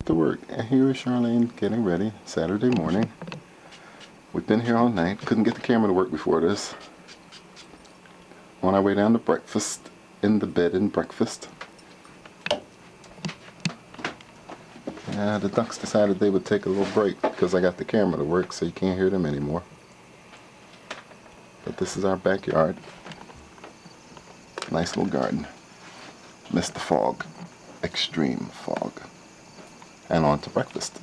to work. And here is Charlene getting ready, Saturday morning. We've been here all night. Couldn't get the camera to work before this. On our way down to breakfast, in the bed and breakfast. The ducks decided they would take a little break because I got the camera to work, so you can't hear them anymore. But this is our backyard. Nice little garden. Missed the fog. Extreme fog. And on to breakfast.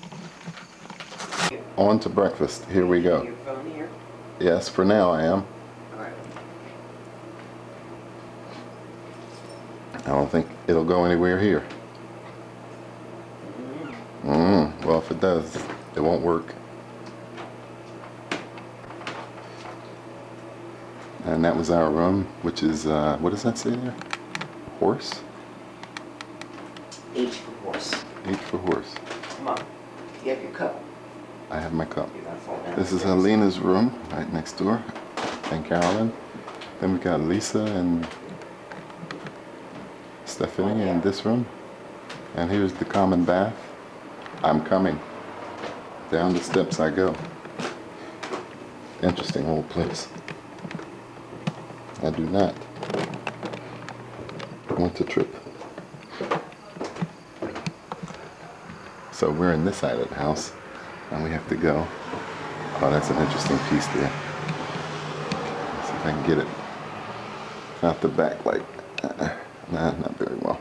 On to breakfast. Here we go. Your phone here? Yes, for now I am. All right. I don't think it'll go anywhere here. Well, if it does, it won't work. And that was our room, which is, what does that say there? Horse? H for horse. H for horse. Come on. You have your cup. I have my cup. You're gonna fall down. This is Helena's room, right next door. And Carolyn. Then we got Lisa and Stephanie in this room. And here's the common bath. I'm coming. Down the steps I go. Interesting old place. I do not want to trip. So we're in this side of the house, and we have to go. Oh, that's an interesting piece there. Let's see if I can get it out the back, like, nah, not very well.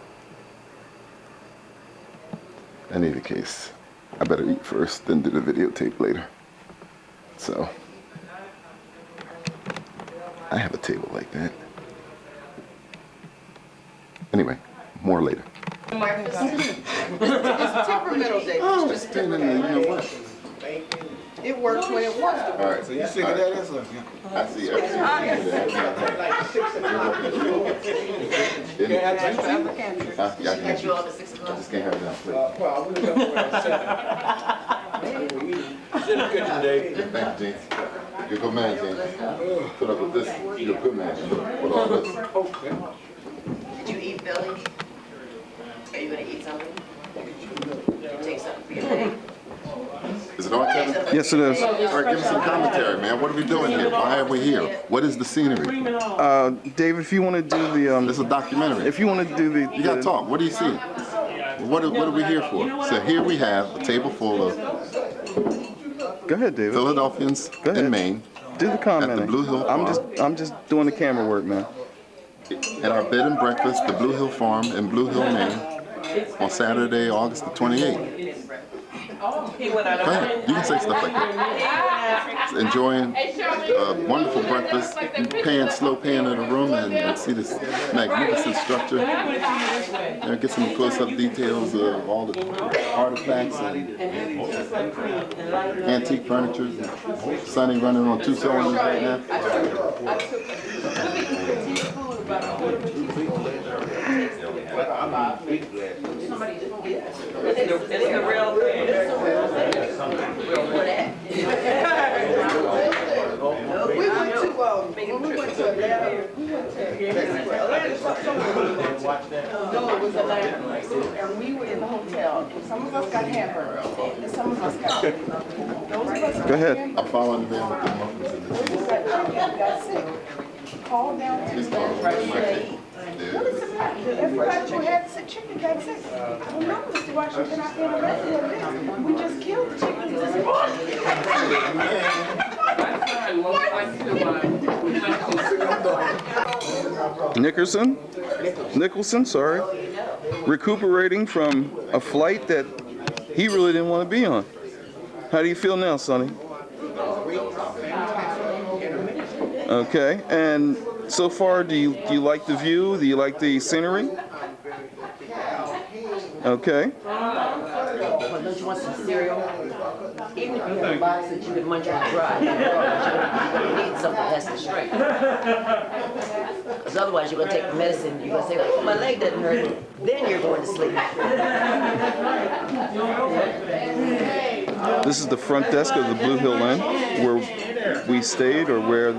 In either case, I better eat first, then do the videotape later. So, I have a table like that. Anyway, more later. It's temperamental, David. Oh, it's temperamental. You know what? It works when it works. All right, so you figured that is something. I see. I Catch you all at 6 o'clock. just can't have it now, please. Well, I would have done Thank you, Gene. You're a good man, Gene. Put up with this. You're a good man. With all this. Did you eat, Billy? Are you gonna eat something? Did you take something for your day? Is it on, Kevin? Yes, it is. All right, give us some commentary, man. What are we doing here? Why are we here? What is the scenery? David, if you want to do the This is a documentary. if you want to do the You gotta talk. What do you see? What are we here for? So here we have a table full of Go ahead, David. Philadelphians Go ahead. in Maine Do the commenting. At the Blue Hill I'm just doing the camera work, man. at our bed and breakfast, the Blue Hill Farm in Blue Hill, Maine, on Saturday, August the 28th. Go ahead. You can say stuff like that. Enjoying a wonderful breakfast, slow pan in the room, and see this magnificent structure. Get some close-up details of all the artifacts and antique furniture. Sonny running on 2 cylinders right now. It's the real thing. We went to Atlanta. No, it was Atlanta. And we were in the hotel. Some of us got hamburgers, and some of us got those of us Go ahead. I'm following them with the muffins and the cheese. got sick. Called down to Please the call them. What is the matter? Everybody who had sick chicken got sick. I don't know, Mr. Washington, I can't imagine what it is. We just killed the chickens this morning. Nicholson, sorry. Recuperating from a flight that he really didn't want to be on. How do you feel now, Sonny? Okay, and so far, do you like the view? Do you like the scenery? Okay. Don't you want some cereal? Even if you have a box that you can munch on dry, you're gonna need something that's the strength. Because otherwise you're gonna take the medicine, you're gonna say, oh, my leg doesn't hurt, then you're going to sleep. This is the front desk of the Blue Hill Inn, where we stayed, or where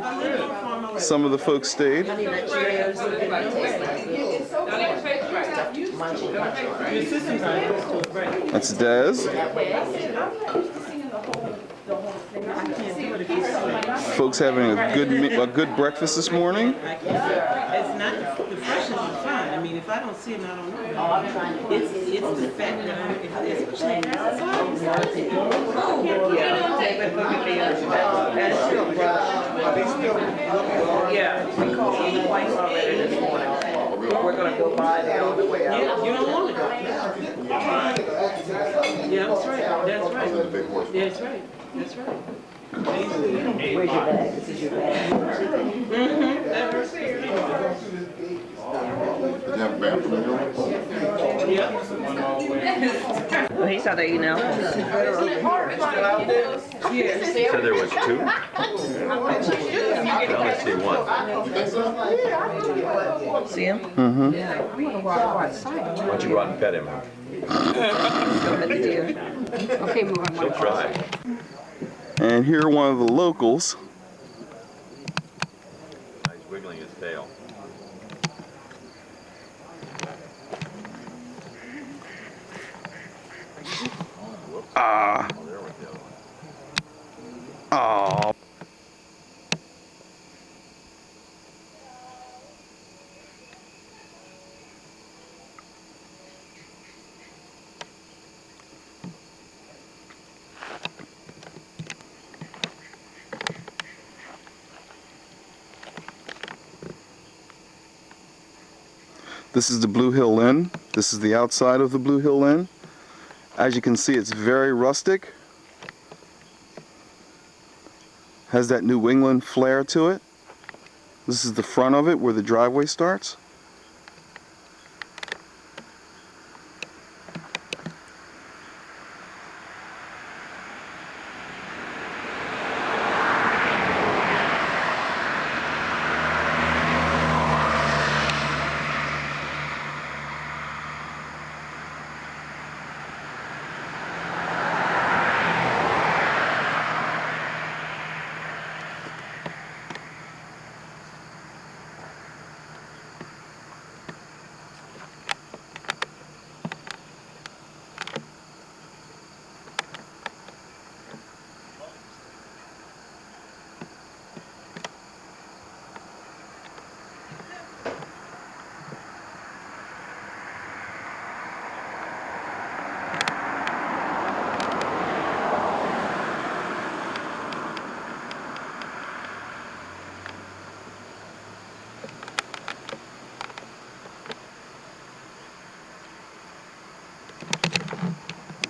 some of the folks stayed. Honey Nut Cheerios, everybody tastes like munching country. Your sister's not used to it, right? That's Dez. Folks having a good breakfast this morning. I can't. It's not the freshness is fine. I mean, if I don't see it, I don't know. It's the fact that especially Yeah, we called him twice already this morning. We're gonna go by there on the way out. yeah, you don't want to go. Yeah, that's right. That's right. That's right. That's right. Where's your bag? This is your bag. Did you have a bathroom in your room? Well, he's out there eating now. So there was two? I only see one. See him? Mm-hmm. Why don't you go out and pet him? She'll try. And here are one of the locals. He's wiggling his tail. Ah. Oh, there we go. Oh. This is the Blue Hill Inn. This is the outside of the Blue Hill Inn. As you can see, it's very rustic. Has that New England flair to it. This is the front of it where the driveway starts.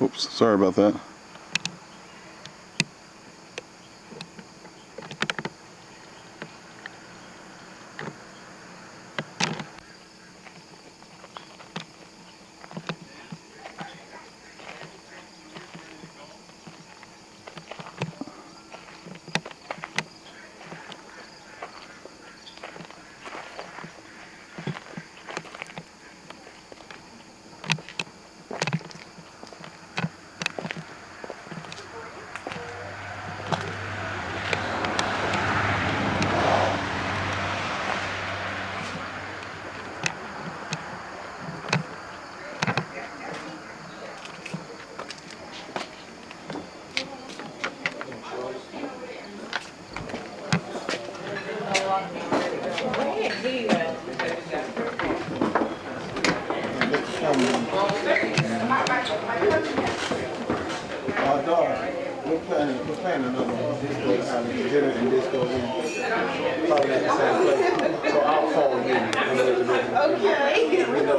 Oops, sorry about that. We're planning another dinner and disco in. Probably at the same place. So I'll call you and let you know. Okay. You know,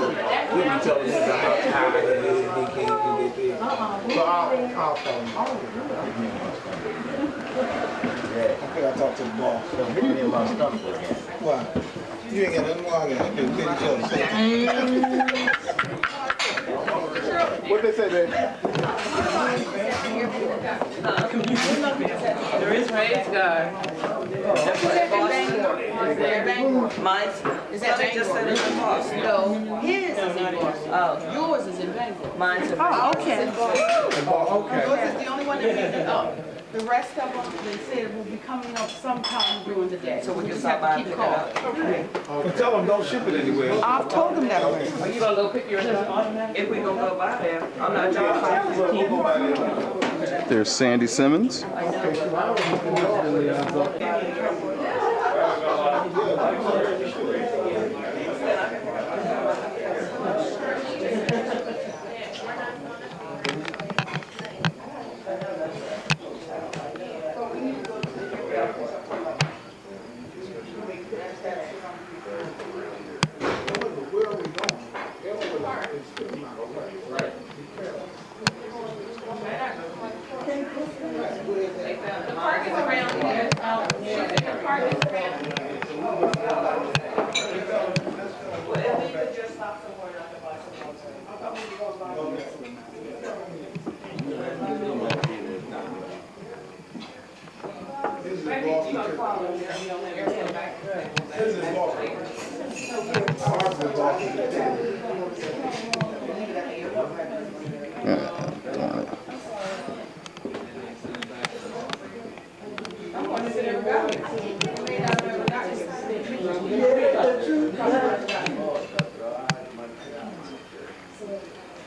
we be telling him how tired he is, he can't do this thing. So I'll call him. I think I talked to the boss. So he didn't about stuff again. Why? You ain't got nothing wrong with it. Just each other. What they say, baby? There is praise God. Mine's, Is that just said it's in Boston. No, his is in Boston. Oh. Yours is in Bangor. Mine's a Oh, okay. Yours is the only one that picked it up. The rest of them, they said will be coming up sometime during the day. So we can just stop have by to and keep pick it calling. up. But tell them don't ship it anywhere. I've told them that already. Are you gonna go pick yours up? If we gonna go by there, I'm not driving. There's Sandy Simmons.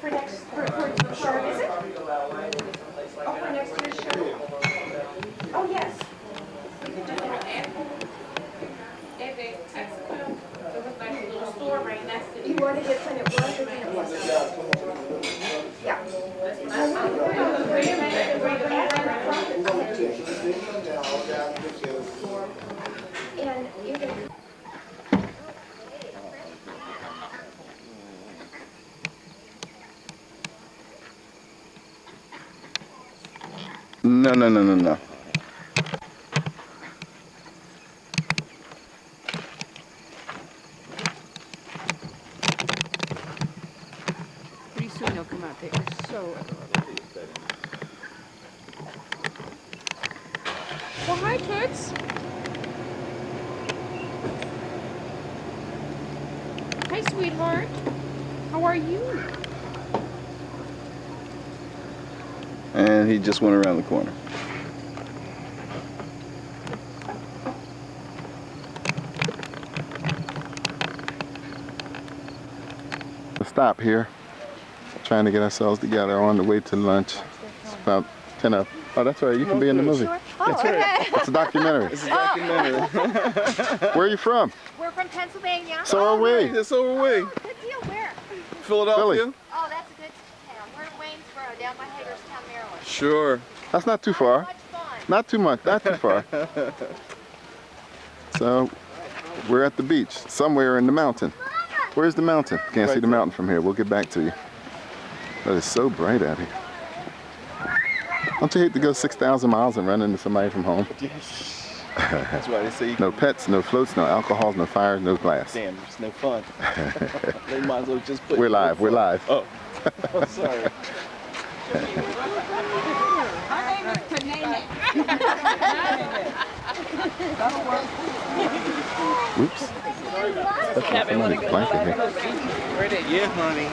For next, for sure, is it? Oh, for next year's show? Oh, yes. You want to get when it was or when it wasn't? Yeah. And even. No, no, no, no, no. Pretty soon they'll come out. They are so adorable. Well, hi, Toots. Hi, sweetheart. How are you? And he just went around the corner. Stop here. Trying to get ourselves together on the way to lunch. It's about 10 up. Oh, that's right. You can be in the movie. Sure. Oh, okay. It's a documentary. It's a documentary. Where are you from? We're from Pennsylvania. So are we. It's over way. Oh, good deal. Where? Philadelphia? Philly. Oh, that's a good town. We're in Waynesboro, down by Hagerstown, Maryland. Sure. That's not too far. Much fun. Not too much. Not too far. So we're at the beach, somewhere in the mountain. Where's the mountain? Can't see the mountain from here. We'll get back to you. But it's so bright out here. Don't you hate to go 6,000 miles and run into somebody from home? That's why they say No pets, no floats, no alcohols, no fires, no glass. damn, it's no fun. They might as well just put We're live. We're live. Oh. Oh, sorry. My name is Panene. Oops. That's somebody's blanket here. Yeah, honey.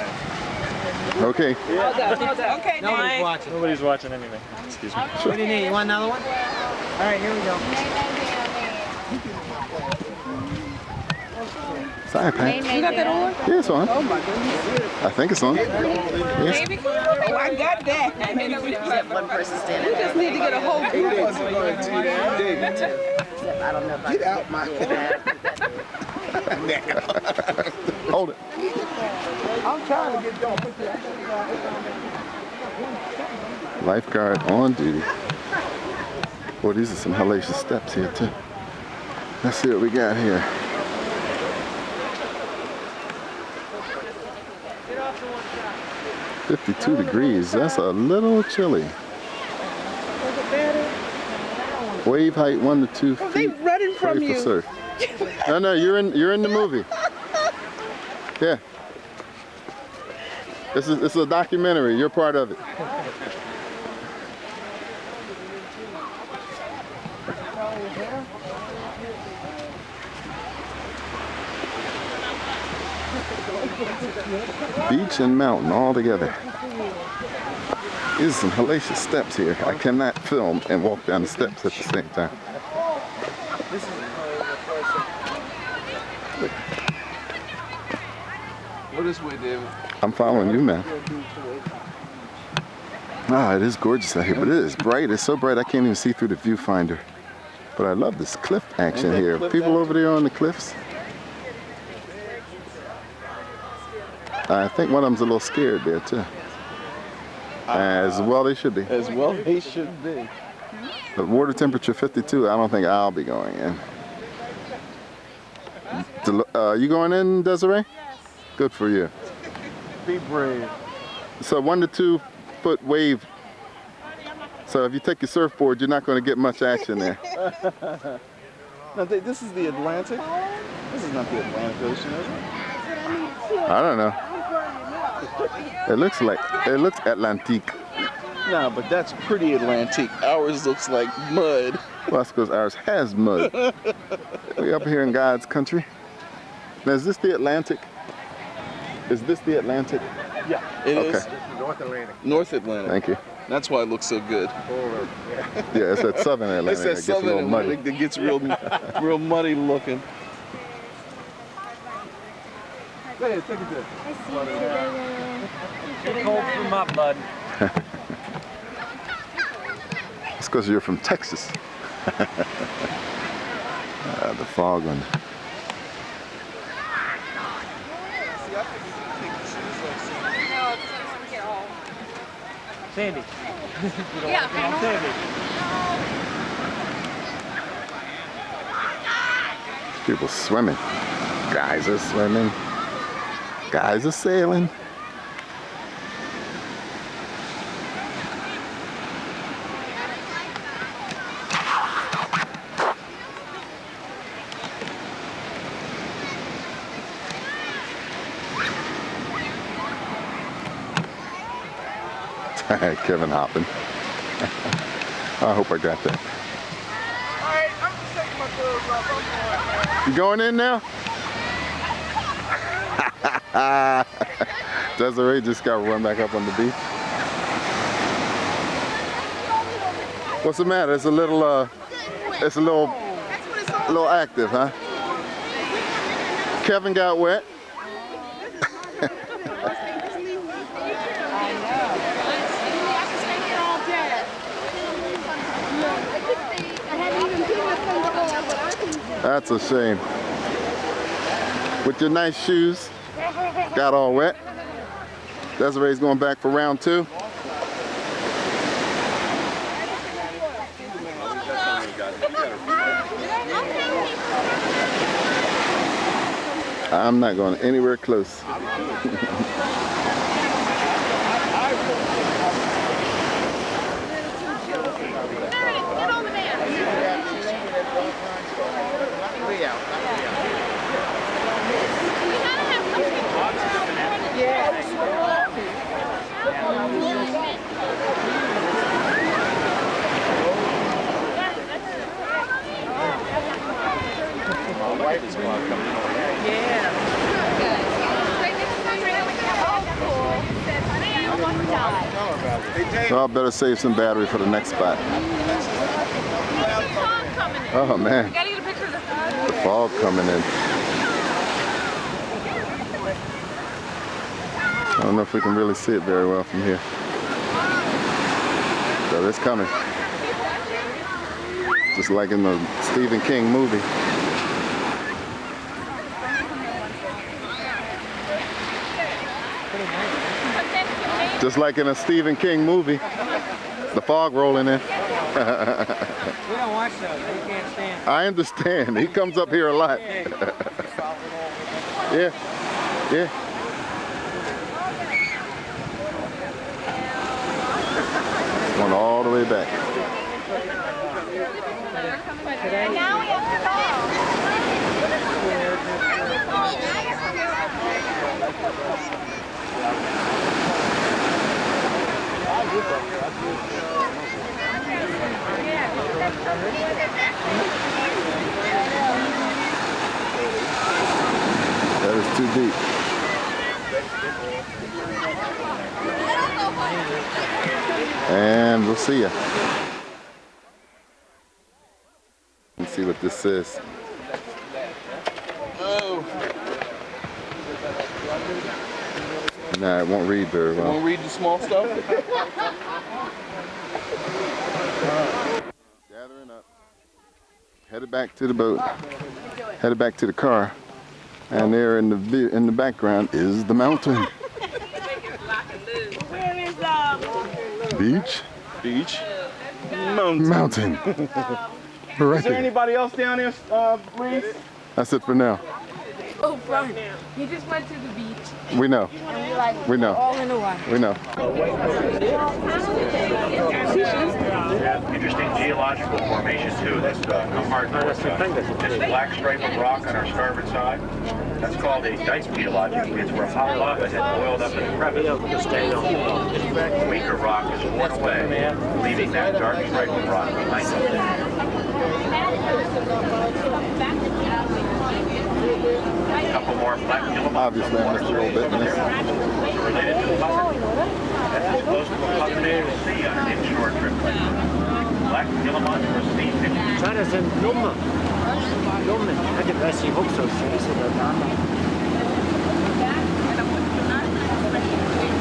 Okay. Okay, Nobody's watching. Nobody's watching anything. Excuse me. Sure. What do you need? You want another one? All right, here we go. Sorry, Pat. You got that on? Yeah, it's on. Oh my goodness. I think it's on. Yes. Baby, oh, I got that. One person standing We just need to get a whole group of them. I don't know if I Get out my Hold it. I'm trying to get going. Lifeguard on duty. Boy, these are some hellacious steps here too. Let's see what we got here. "52 degrees. That's a little chilly. Wave height 1 to 2 feet. They running from Ready for you. surf. No, you're in the movie. Yeah. This is a documentary. You're part of it. Beach and mountain all together. These are some hellacious steps here. I cannot film and walk down the steps at the same time. Go this way, David. I'm following you, man. Ah, it is gorgeous out here, but it is bright. It's so bright I can't even see through the viewfinder. But I love this cliff action here. People over there on the cliffs. I think one of them's a little scared there too. As well they should be. As well they should be. The water temperature 52. I don't think I'll be going in. You going in, Desiree? Yes. Good for you. Be brave. So 1 to 2 foot wave. So if you take your surfboard, you're not going to get much action there. Now, this is the Atlantic? This is not the Atlantic Ocean, is it? I don't know. It looks Atlantique. No, but that's pretty Atlantic. Ours looks like mud. Well, that's because ours has mud. We're up here in God's country. Now, is this the Atlantic? Is this the Atlantic? Yeah, it is. North Atlantic. North Atlantic. Thank you. That's why it looks so good. Yeah, it's that Southern Atlantic. It's that Southern Atlantic that gets real muddy looking. Go ahead, take a dip. Get cold through my blood. It's because you're from Texas. The fog one. Sandy. Yeah, Sandy. People swimming. Guys are swimming. Guys are sailing. Kevin hopping. I hope I got that. Alright, I'm just taking my clothes off. You going in now? Desiree just got run back up on the beach. What's the matter? It's a little active, huh? Kevin got wet. That's a shame. With your nice shoes, got all wet. Desiree's going back for round 2. I'm not going anywhere close. So I better save some battery for the next spot. Oh man, the fog coming in. I don't know if we can really see it very well from here. So it's coming. Just like in the Stephen King movie. Just like in a Stephen King movie. The fog rolling in. We don't watch those. We can't stand. I understand. He comes up here a lot. Yeah. Yeah. Going all the way back. Now we have to That is too deep. And we'll see ya. Let's see what this says. Oh. Nah, it won't read very well. Won't read the small stuff? Gathering up. Headed back to the boat. Headed back to the car. And there in the background is the mountain. Where is Beach. Beach. Mountain. Mountain. Right Is there there. anybody else down there, Reese? That's it for now. Oh, Brian, he just went to the beach. We know. And we're like, We know. all in a while. We know. Interesting geological formation too. That's come hard north. This black stripe of rock on our starboard side. That's called a dike geologically. It's where hot lava had boiled up in a crevice. Weaker rock is worn away, leaving that dark stripe of rock behind it. A couple more black kilometers. Obviously, I missed a little bit in this. Related to the buzzard. That's as close to a buzzard as you'll see on an inshore trip like this. Black guillemot or sea pigeon. Sådana som blommor. Blommor. Det är bäst i också.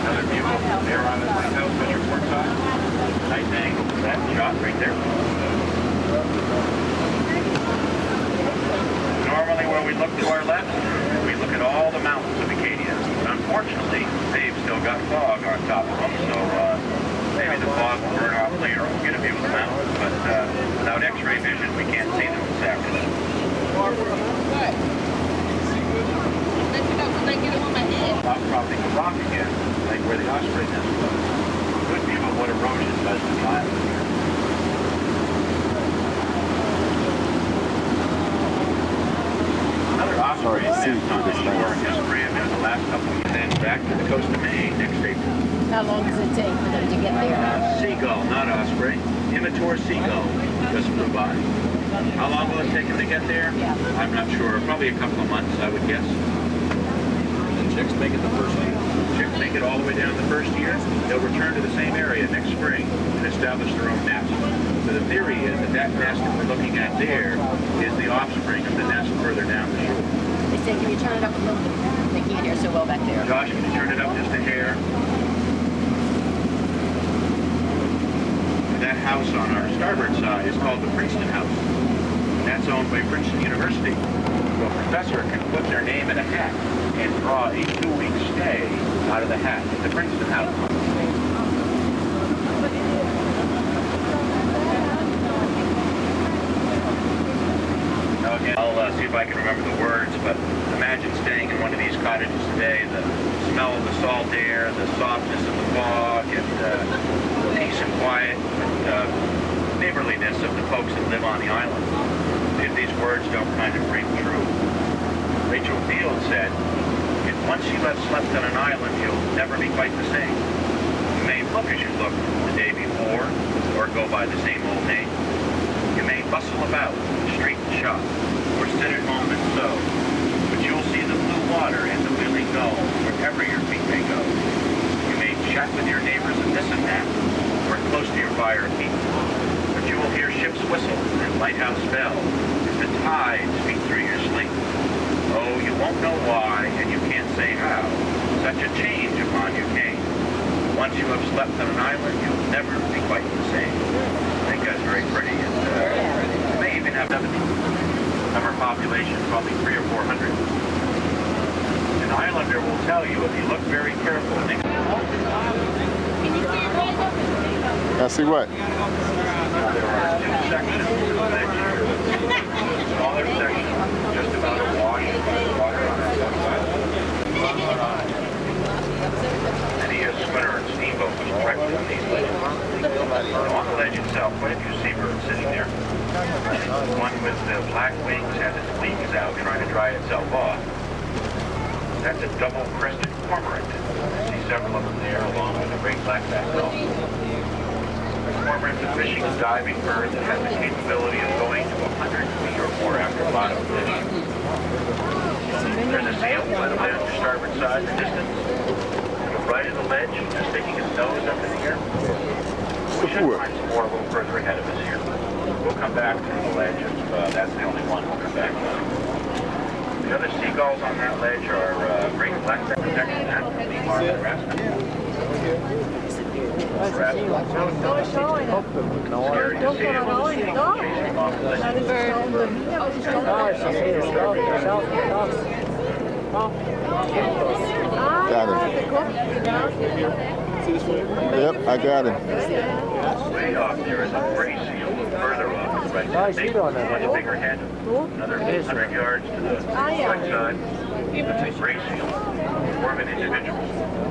Another view of there on the lighthouse on your port side. Nice angle for that shot right there. Normally where we look to our left, we look at all the mountains of Acadia. But unfortunately, they've still got fog on top of them, so maybe the fog will burn off later. We'll get a view of the mountains, but without X-ray vision, we can't see them this afternoon. Outcropping of rock again, like where the osprey nest was. Good view of what erosion does to the island here. Another osprey nest on the shore history of the last couple of years. Then back to the coast of Maine next April. How long does it take for them to get there? Seagull, not osprey. Immature seagull just flew by. How long will it take him to get there? Yeah. I'm not sure. Probably a couple of months, I would guess. Chicks make it the first year. Chicks make it all the way down the first year. They'll return to the same area next spring and establish their own nest. So the theory is that that nest that we're looking at there is the offspring of the nest further down the shore. They said, can you turn it up a little bit? They can't hear so well back there. Josh, can you turn it up just a hair? That house on our starboard side is called the Princeton House. That's owned by Princeton University. So a professor can put their name in a hat and draw a 2-week stay out of the hat at the Princeton House. Now again, I'll see if I can remember the words, but imagine staying in one of these cottages today, the smell of the salt air, the softness of the fog, and the peace and quiet and neighborliness of the folks that live on the island. If these words don't kind of ring true. Rachel Field said, if once you have slept on an island, you'll never be quite the same. You may look as you looked the day before, or go by the same old name. You may bustle about, street and shop, or sit at home and sew, but you'll see the blue water and the wheeling gull wherever your feet may go. You may chat with your neighbors and this and that, or close to your fire heat. But you will hear ships whistle and lighthouse bell as the tides beat through your sleep. Oh, you won't know why, and you can't say how. Such a change upon you came. Once you have slept on an island, you'll never be quite the same. I think that's very pretty. And you may even have 70. Summer population, probably 300 or 400. An islander will tell you if you look very careful. I see what? There are 2 sections of that year. Smaller section, just about a wash of water on that side. Many a swimmer and steamboat was trekked on these ledges. On the ledge itself, quite a few seabirds sitting there. One with the black wings has its wings out trying to dry itself off. That's a double-crested cormorant. I see several of them there along with a great black-backed gull. Cormorant's a fishing and diving bird that has the capability of going to 100 feet or more after bottom fish. There's a sail by the way on your starboard side in the distance. right of the ledge, just sticking his nose up in the air. We should find some more a little further ahead of us here. We'll come back through the ledge if that's the only one. We'll come back down. The other seagulls on that ledge are great black-back protecting that from being harmed by harassment. Scary to see it when the seagulls chase him off the ledge. Got him. Yep, I got him. Way off there is a gray seal. Further off, right there, much bigger head. Another 100 yards to the right side. That's a gray seal. More of an individual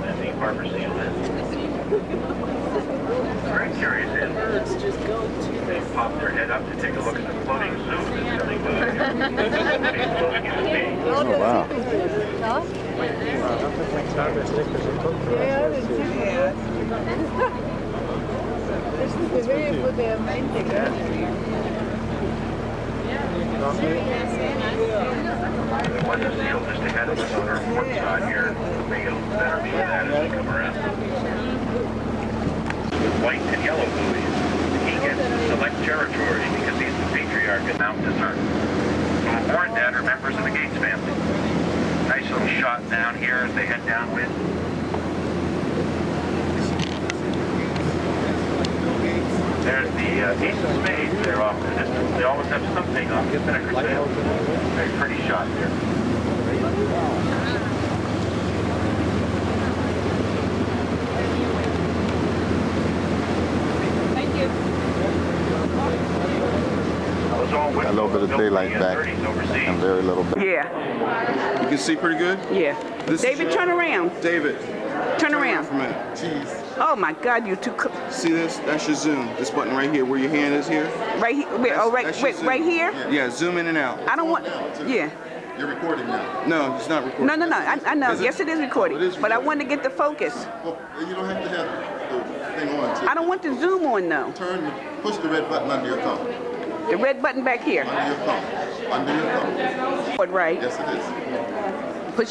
than the barber seal is. Very curious animals. They pop their head up to take a look at the floating zoo that's coming by. It's floating in the sea. Oh, wow. There was a seal just ahead of us on our port side here. Maybe better view of that as we come around. With white and yellow buoys, he gets to select territory because he's the patriarch of Mount Desert. So aboard that are members of the Gates family. Nice little shot down here as they head downwind. There's the Ace of Spades there off in the distance. They always have something on the spinnaker sail. Very pretty shot there. Thank you. A little bit of daylight back and very little back. Yeah, You can see pretty good? yeah. David, turn around. David, Turn around. for a minute. Jeez. Oh my God, you too. See this? That's your zoom. This button right here, where your hand is here. Right here. Wait, oh, right, That's your wait, zoom. right here. Yeah, zoom in and out. I don't want. Yeah. You're recording now. No, it's not recording. No, no, no. I know. Is it? Yes, it is recording. It is But I recording. want to get the focus. Well, you don't have to have the thing on. I don't want the zoom on though. Push the red button under your thumb. The red button back here. Under your thumb. Under your thumb. Right. Yes, it is. Push.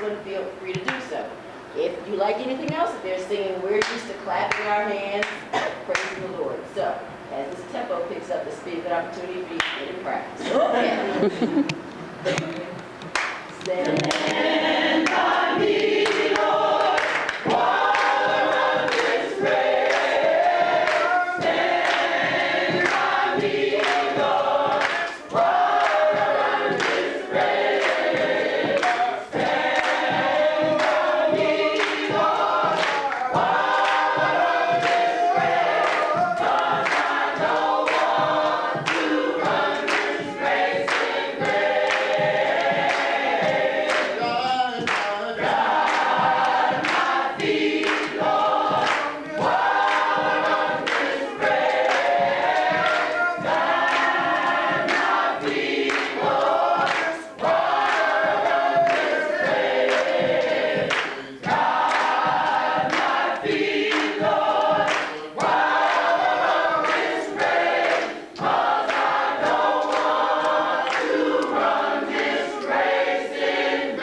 one, feel free to do so. If you like anything else, if they're singing, we're used to clapping our hands, praising the Lord. So, as this tempo picks up, this will be a good opportunity for you to get in practice. Okay. Stand by me, Lord, while on this race. Stand by me, Lord, while on this race. Stand by me, Lord, while on this race. 'Cause I don't want to run this race in vain. God, my feet, Lord, while on this race. God, my feet, Lord, while on this race. God, my feet, Lord, while on this race. 'Cause I don't want to run this race in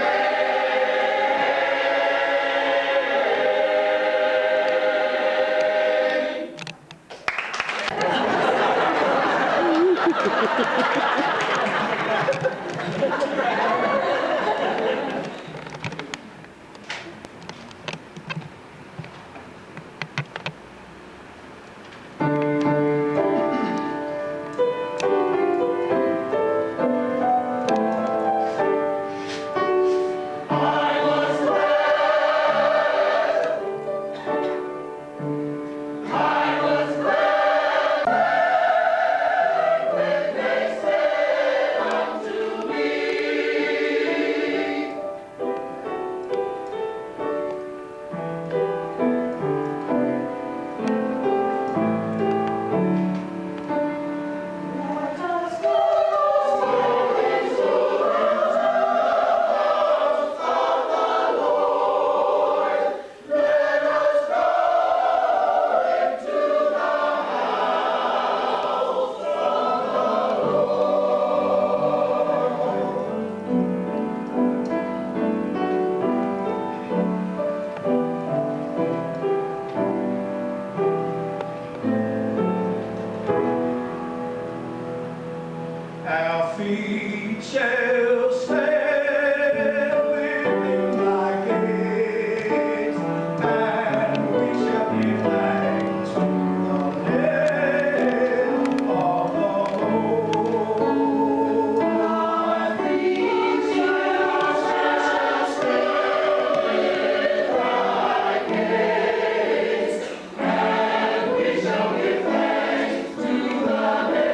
Our feet shall stand within thy gates, and we shall give thanks to the name of the Lord. Our feet shall stand within thy gates, and we shall give thanks to the name.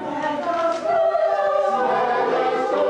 Let us go.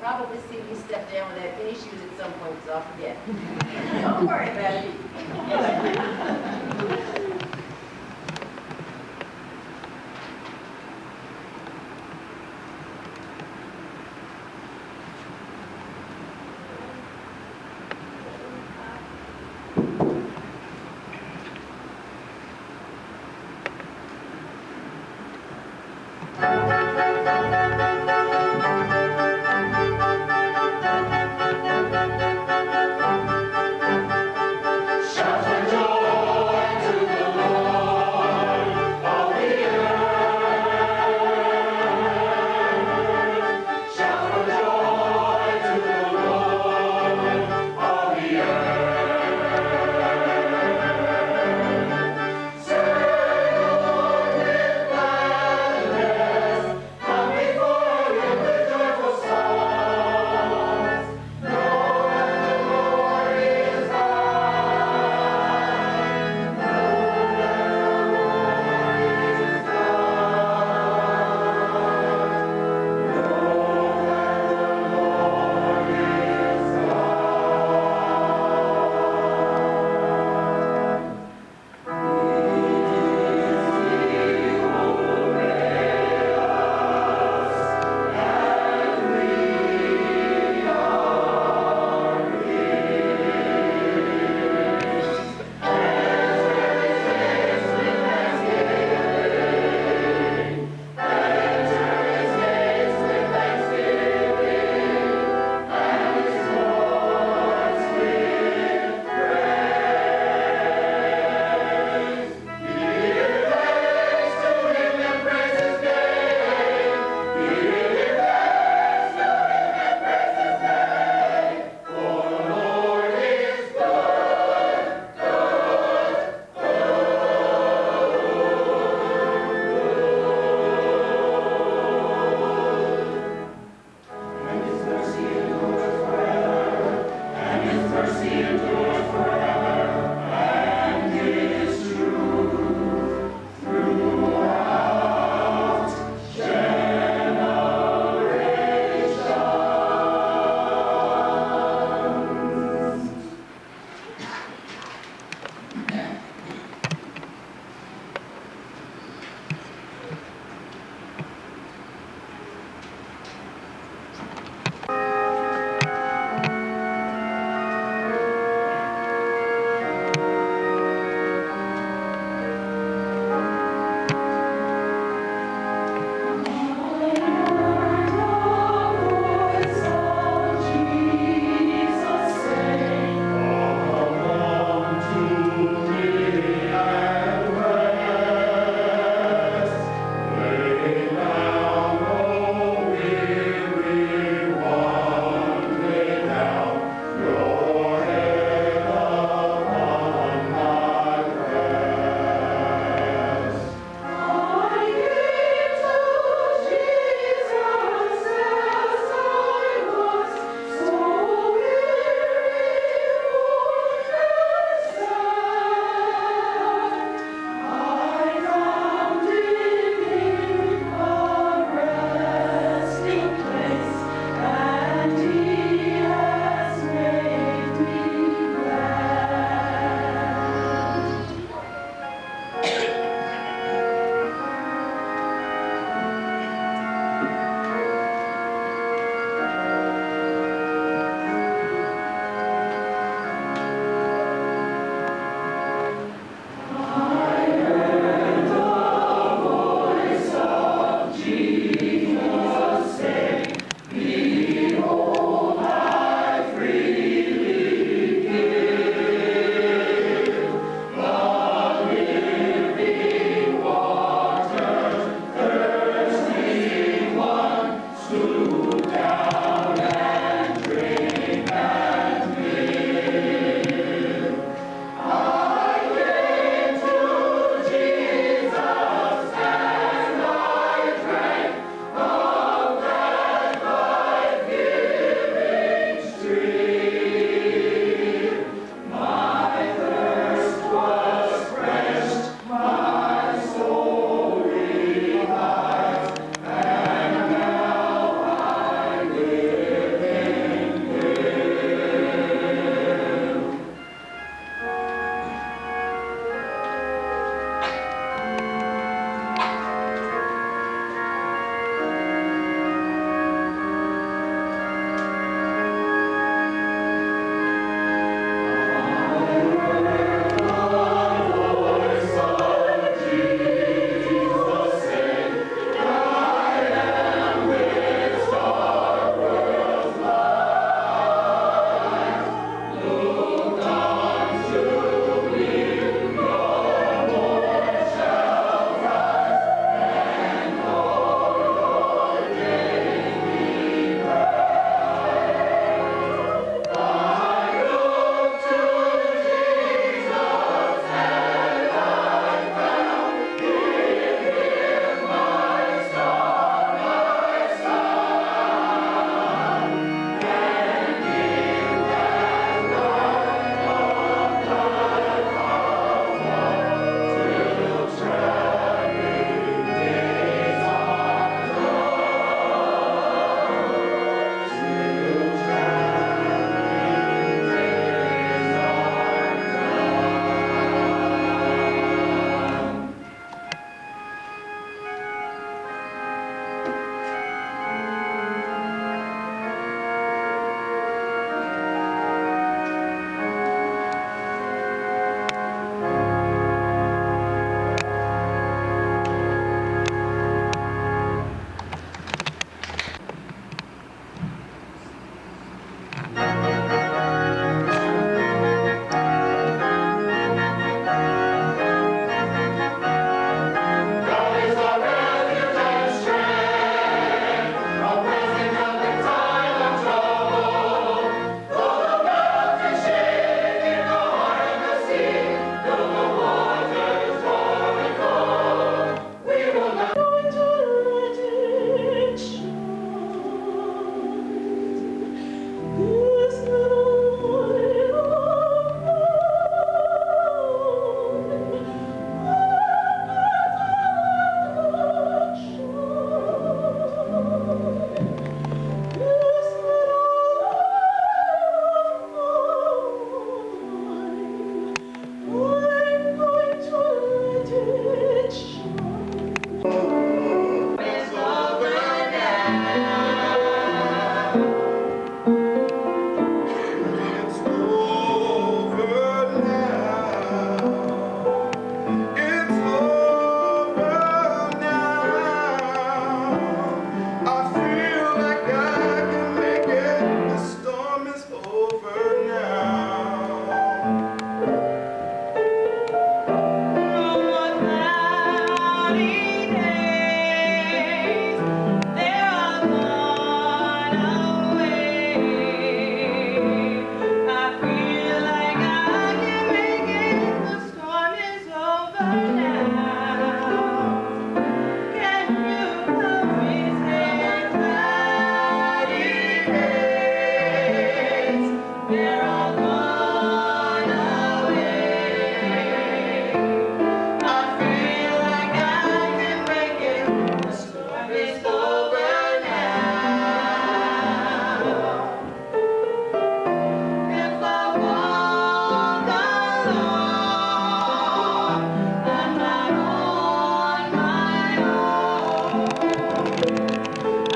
probably see you step down without any shoes at some point, so I'll forget. Don't worry about it.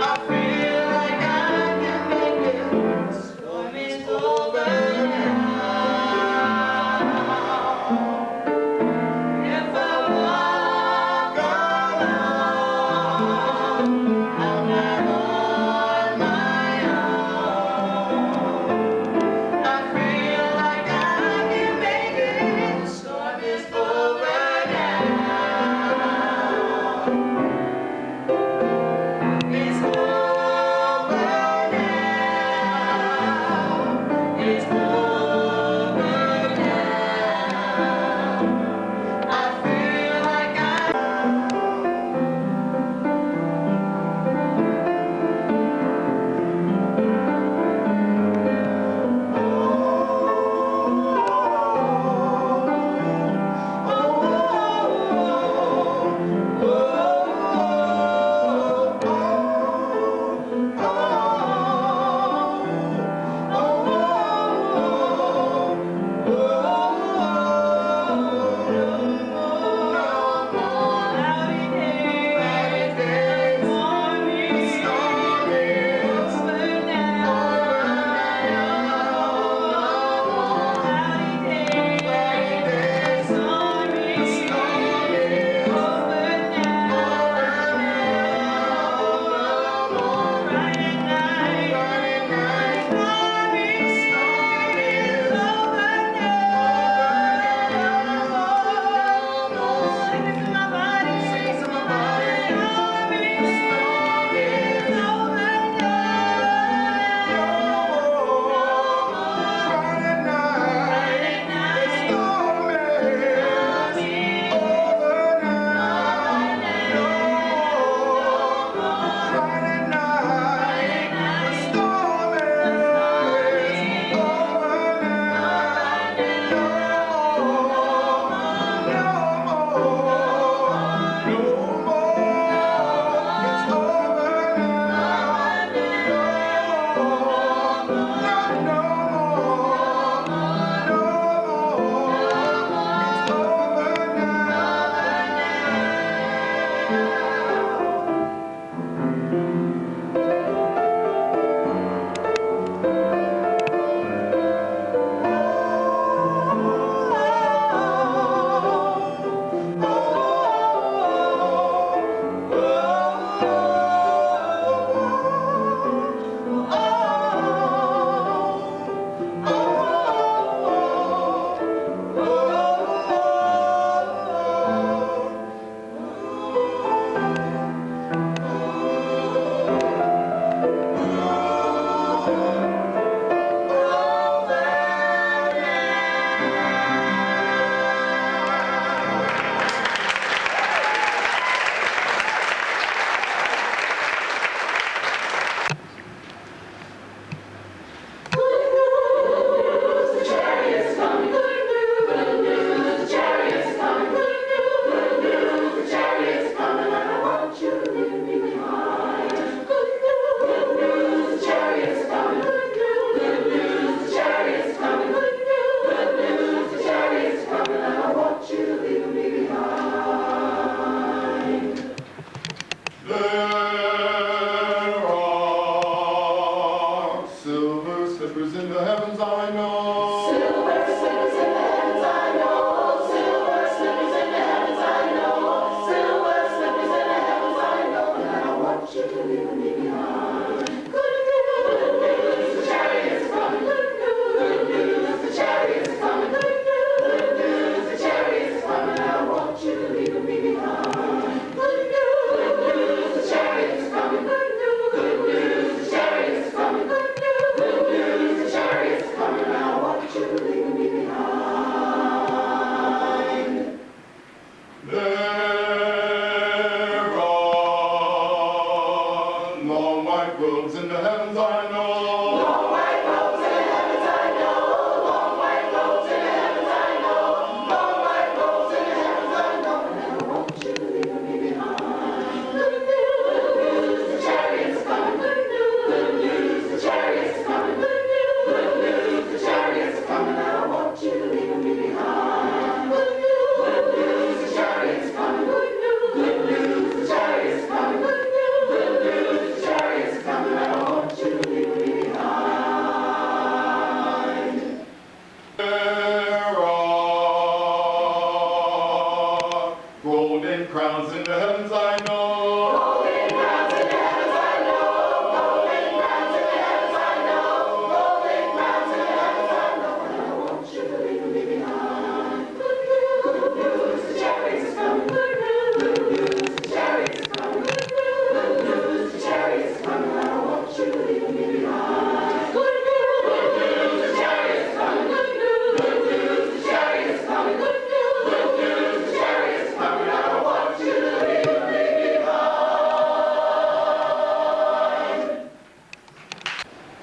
I feel like I can make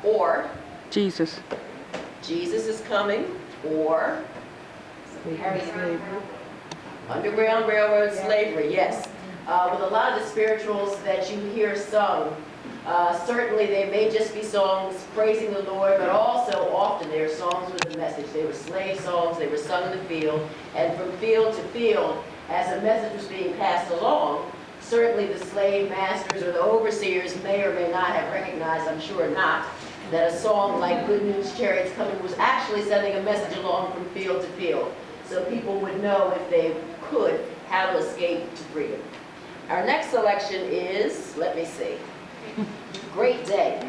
or Jesus. Jesus is coming, or Underground Railroad slavery, yes. With a lot of the spirituals that you hear sung, certainly they may just be songs praising the Lord, but also often they are songs with a message. They were slave songs, they were sung in the field, and from field to field, as a message was being passed along, certainly the slave masters or the overseers may or may not have recognized, I'm sure not, that a song like Good News Chariots Coming was actually sending a message along from field to field, so people would know if they could how to escape to freedom. Our next selection is, let me see, Great Day.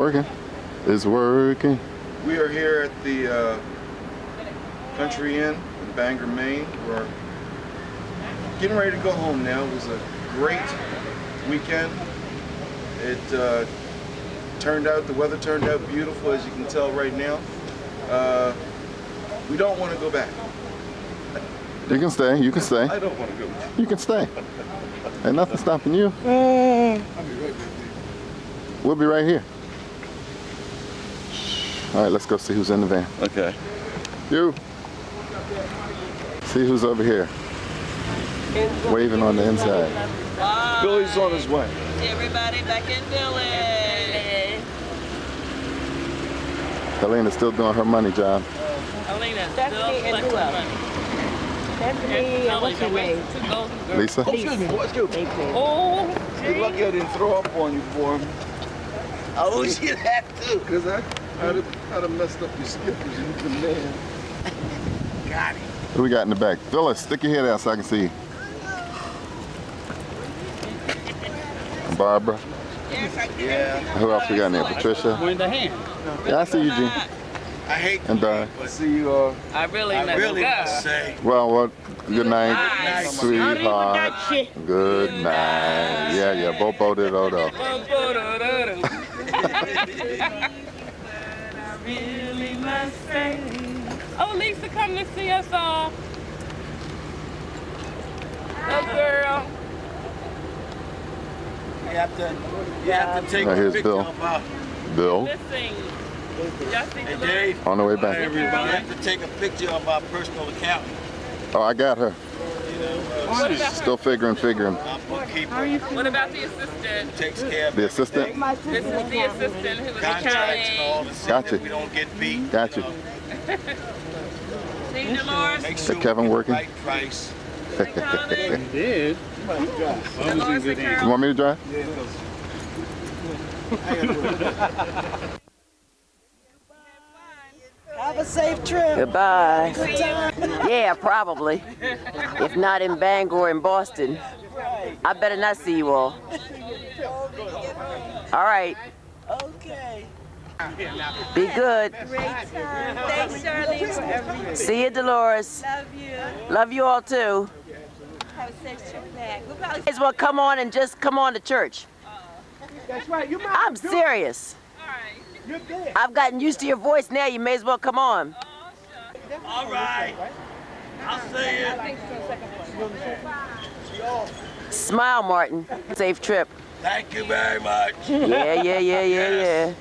working. It's working. We are here at the Country Inn in Bangor, Maine. We're getting ready to go home now. It was a great weekend. It the weather turned out beautiful, as you can tell right now. We don't want to go back. You can stay. You can stay. I don't want to go back. You can stay. Ain't nothing stopping you. We'll be right here. All right, let's go see who's in the van. Okay. You. See who's over here. Waving on the inside. Billy's on his way. See everybody back in Billy. Helena's still doing her money job. Elena's That's still me and collecting who else? money. Stephanie, and what's your name? Lisa? Oh, excuse me, excuse me. Oh, You're lucky I didn't throw up on you for him. I wish you had to. Because I'd have messed up your skippers and the man. Got it. Who we got in the back? Phyllis, stick your head out so I can see you. Barbara. Yeah. Who else we got in there? Patricia. We're in the hand. Yeah, I see you, Gene. I hate And I see you, I really must say. well, good night, Night. sweetheart. Good night. Yeah, bo did odo. really must say. Oh, Lisa, come to see us all. Oh, girl. You have to take Now, a here's picture Bill. of our... Bill, Listen. Y'all see Hey, the Dave. on the way You back. have to take a picture of our personal accountant. Oh, I got her. What about Still figuring. Our bookkeeper What about the assistant? takes care of The assistant? This is the assistant who was contracts and all accounting. the stuff Gotcha. that we don't get beat. Got you. See, Dolores? Make sure Kevin we get working? the right price. Accounting. Did. Dolores You accounting. want me to drive? Have a safe trip. Goodbye. Yeah, probably. If not in Bangor and Boston. I better not see you all. All right. Okay. Be good. Thanks, Shirley, for everything. See you, Dolores. Love you. Love you all too. Have a safe trip back. We'll probably... May as well come on and just come on to church. That's right. You might I'm serious. You're there. I've gotten used to your voice now. You may as well come on. All right. I'll see you. Smile, Martin. Safe trip. Thank you very much. Yeah.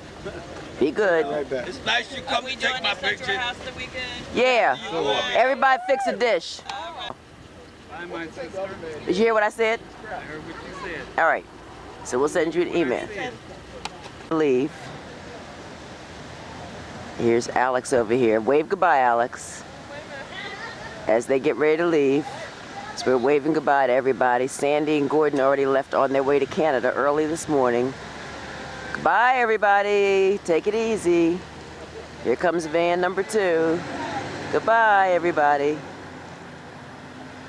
Be good. It's nice you come to take my picture. Yeah. Everybody fix a dish. Did you hear what I said? I heard what you said. All right. So we'll send you an email. Leave. Here's Alex over here. Wave goodbye, Alex. As they get ready to leave. So we're waving goodbye to everybody. Sandy and Gordon already left on their way to Canada early this morning. Goodbye, everybody. Take it easy. Here comes van number 2. Goodbye, everybody.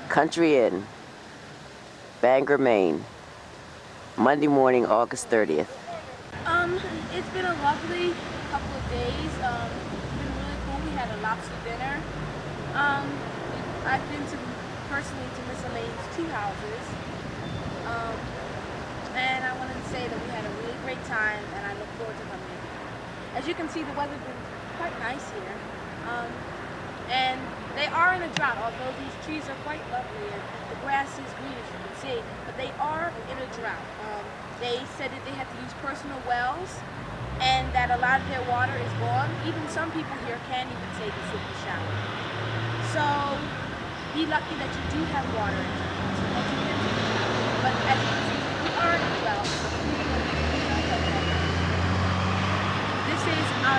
Country Inn, Bangor, Maine. Monday morning, August 30th. It's been a lovely couple of days. It's been really cool. We had a lobster dinner. I've been personally to Miss Elaine's 2 houses. And I wanted to say that we had a really great time, and I look forward to coming. As you can see, the weather's been quite nice here. And they are in a drought, although these trees are quite lovely and the grass is green, as you can see, but they are in a drought. They said that they have to use personal wells and that a lot of their water is gone. Even some people here can't even take a simple shower. So be lucky that you do have water in your house and that you can take a shower. But as you can see, we are in a drought. This is our